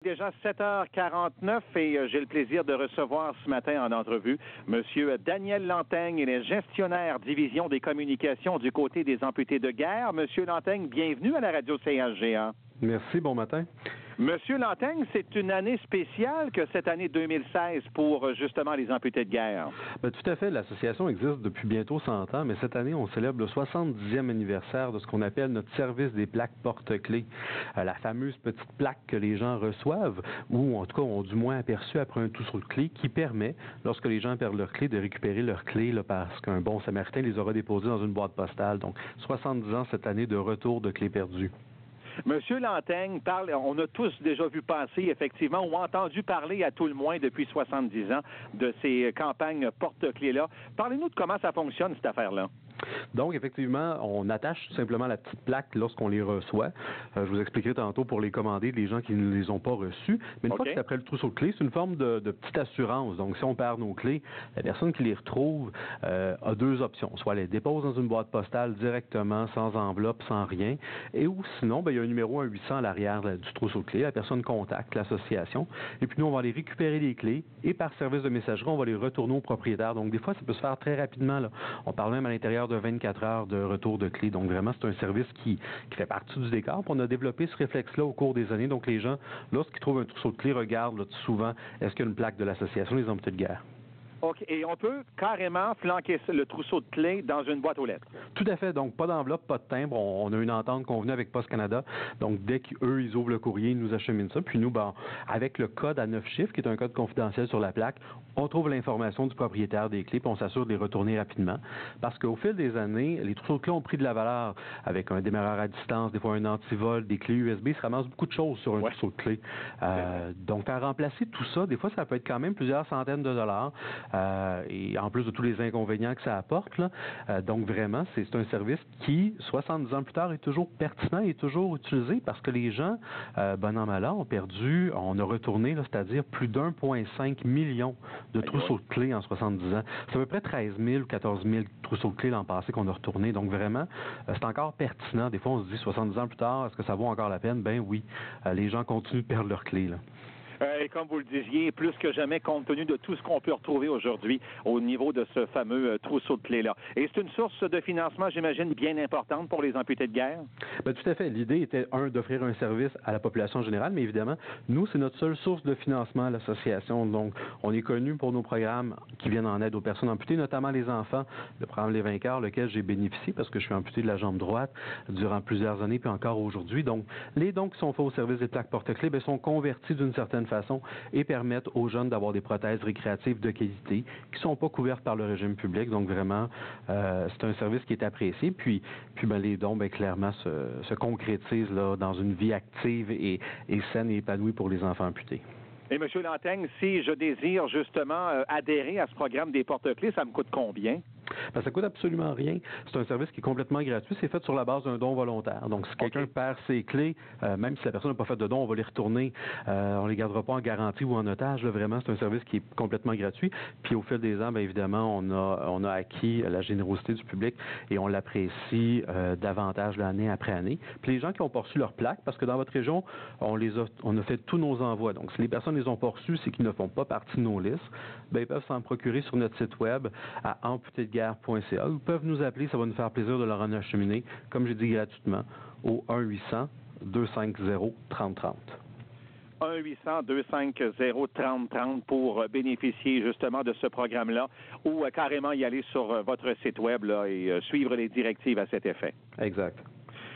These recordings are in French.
Déjà 7h49 et j'ai le plaisir de recevoir ce matin en entrevue M. Daniel Lanteigne, il est gestionnaire division des communications du côté des amputés de guerre. M. Lanteigne, bienvenue à la radio CHGA. Merci, bon matin. Monsieur Lanteigne, c'est une année spéciale que cette année 2016 pour justement les amputés de guerre. Bien, tout à fait. L'association existe depuis bientôt 100 ans, mais cette année, on célèbre le 70e anniversaire de ce qu'on appelle notre service des plaques porte-clés. La fameuse petite plaque que les gens reçoivent, ou en tout cas ont du moins aperçu après un trousseau de clés, qui permet, lorsque les gens perdent leurs clés, de récupérer leurs clés là, parce qu'un bon samaritain les aura déposées dans une boîte postale. Donc, 70 ans cette année de retour de clés perdues. Monsieur Lanteigne parle, on a tous déjà vu passer, effectivement, ou entendu parler à tout le moins depuis 70 ans de ces campagnes porte-clés-là. Parlez-nous de comment ça fonctionne, cette affaire-là. Donc, effectivement, on attache tout simplement la petite plaque lorsqu'on les reçoit. Je vous expliquerai tantôt pour les commander les gens qui ne les ont pas reçus. Mais une fois que c'est après le trousseau de clés, c'est une forme de petite assurance. Donc, si on perd nos clés, la personne qui les retrouve a deux options. Soit elle les dépose dans une boîte postale directement, sans enveloppe, sans rien. Et ou sinon, il y a un numéro 1-800 à l'arrière du trousseau de clés. La personne contacte l'association. Et puis nous, on va aller récupérer les clés. Et par service de messagerie, on va les retourner au propriétaire. Donc, des fois, ça peut se faire très rapidement, là. On parle même à l'intérieur de 24 heures de retour de clés. Donc, vraiment, c'est un service qui fait partie du décor. Puis on a développé ce réflexe-là au cours des années. Donc, les gens, lorsqu'ils trouvent un trousseau de clés, regardent là, souvent, est-ce qu'il y a une plaque de l'association des amputés de guerre? OK. Et on peut carrément flanquer le trousseau de clés dans une boîte aux lettres. Tout à fait. Donc, pas d'enveloppe, pas de timbre. On a une entente convenue avec Post Canada. Donc, dès qu'eux, ils ouvrent le courrier, ils nous acheminent ça. Puis nous, avec le code à 9 chiffres, qui est un code confidentiel sur la plaque, on trouve l'information du propriétaire des clés, puis on s'assure de les retourner rapidement. Parce qu'au fil des années, les trousseaux de clés ont pris de la valeur avec un démarreur à distance, des fois un antivol, des clés USB. Il se ramasse beaucoup de choses sur un trousseau de clés. Donc, à remplacer tout ça, des fois, ça peut être quand même plusieurs centaines de dollars. Et en plus de tous les inconvénients que ça apporte, là. Donc vraiment, c'est un service qui, 70 ans plus tard, est toujours pertinent et toujours utilisé parce que les gens, bon an, mal an, on a retourné, là, c'est-à-dire plus d'1,5 million de trousseaux de clés en 70 ans. C'est à peu près 13 000 ou 14 000 trousseaux de clés l'an passé qu'on a retourné. Donc vraiment, c'est encore pertinent. Des fois, on se dit 70 ans plus tard, est-ce que ça vaut encore la peine? Ben oui, les gens continuent de perdre leurs clés, là. Et comme vous le disiez, plus que jamais, compte tenu de tout ce qu'on peut retrouver aujourd'hui au niveau de ce fameux trousseau de clés-là. Et c'est une source de financement, j'imagine, bien importante pour les amputés de guerre? Bien, tout à fait. L'idée était, d'offrir un service à la population générale, mais évidemment, nous, c'est notre seule source de financement à l'association. Donc, on est connu pour nos programmes qui viennent en aide aux personnes amputées, notamment les enfants. Le programme Les Vainqueurs, lequel j'ai bénéficié parce que je suis amputé de la jambe droite durant plusieurs années, puis encore aujourd'hui. Donc, les dons qui sont faits au service des plaques porte-clés sont convertis d'une certaine façon et permettent aux jeunes d'avoir des prothèses récréatives de qualité qui ne sont pas couvertes par le régime public. Donc vraiment, c'est un service qui est apprécié. Puis les dons, clairement, se concrétisent là, dans une vie active et saine et épanouie pour les enfants amputés. Et M. Lanteigne, si je désire justement adhérer à ce programme des porte-clés, ça me coûte combien? Ben, ça coûte absolument rien. C'est un service qui est complètement gratuit. C'est fait sur la base d'un don volontaire. Donc, si quelqu'un perd ses clés, même si la personne n'a pas fait de don, on va les retourner. On les gardera pas en garantie ou en otage. Là, vraiment, c'est un service qui est complètement gratuit. Puis, au fil des ans, bien évidemment, on a acquis la générosité du public et on l'apprécie davantage l'année après année. Puis, les gens qui ont pas reçu leur plaque, parce que dans votre région, on a fait tous nos envois. Donc, si les personnes les ont pas reçus, c'est qu'ils ne font pas partie de nos listes. Bien, ils peuvent s'en procurer sur notre site web à amputédeguerre.ca. Ils peuvent nous appeler, ça va nous faire plaisir de leur en acheminer, comme j'ai dit gratuitement, au 1-800-250-3030. 1-800-250-3030 pour bénéficier justement de ce programme-là ou carrément y aller sur votre site web là, et suivre les directives à cet effet. Exact.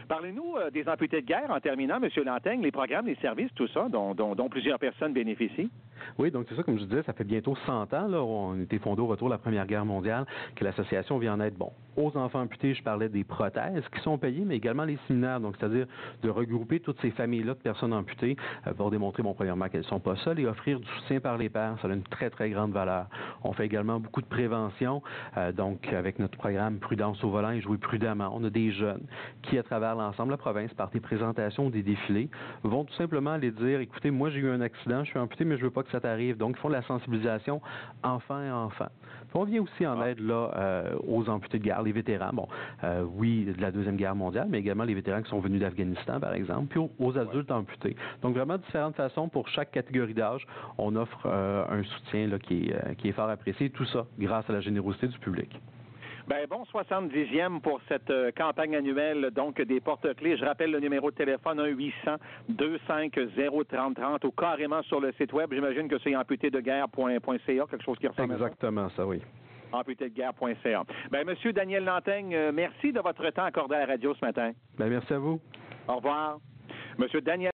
Parlez-nous des amputés de guerre en terminant, M. Lanteigne, les programmes, les services, tout ça, dont plusieurs personnes bénéficient. Oui, donc c'est ça, comme je disais, ça fait bientôt 100 ans, là, on était fondé au retour de la Première Guerre mondiale, que l'association vient en aide, aux enfants amputés, je parlais des prothèses qui sont payées, mais également les séminaires, donc c'est-à-dire de regrouper toutes ces familles-là de personnes amputées pour démontrer, premièrement, qu'elles ne sont pas seules et offrir du soutien par les pairs, ça a une très, très grande valeur. On fait également beaucoup de prévention, donc avec notre programme Prudence au volant et jouer prudemment. On a des jeunes qui, à travers l'ensemble de la province, par des présentations ou des défilés, vont tout simplement aller dire, écoutez, moi j'ai eu un accident, je suis amputé, mais je veux pas que ça t'arrive. Donc, ils font de la sensibilisation enfant et enfant. Puis on vient aussi en aide là aux amputés de guerre, les vétérans. Bon, oui, de la Deuxième Guerre mondiale, mais également les vétérans qui sont venus d'Afghanistan, par exemple, puis aux adultes amputés. Donc, vraiment différentes façons pour chaque catégorie d'âge. On offre un soutien là, qui est fort apprécié. Tout ça grâce à la générosité du public. Ben bon 70e pour cette campagne annuelle donc des porte-clés. Je rappelle le numéro de téléphone 1-800-250-3030 ou carrément sur le site web. J'imagine que c'est amputédeguerre.ca, quelque chose qui ressemble Exactement à ça. Ça, oui. amputédeguerre.ca. Ben Monsieur Daniel Lanteigne, merci de votre temps accordé à la radio ce matin. Ben merci à vous. Au revoir. Monsieur Daniel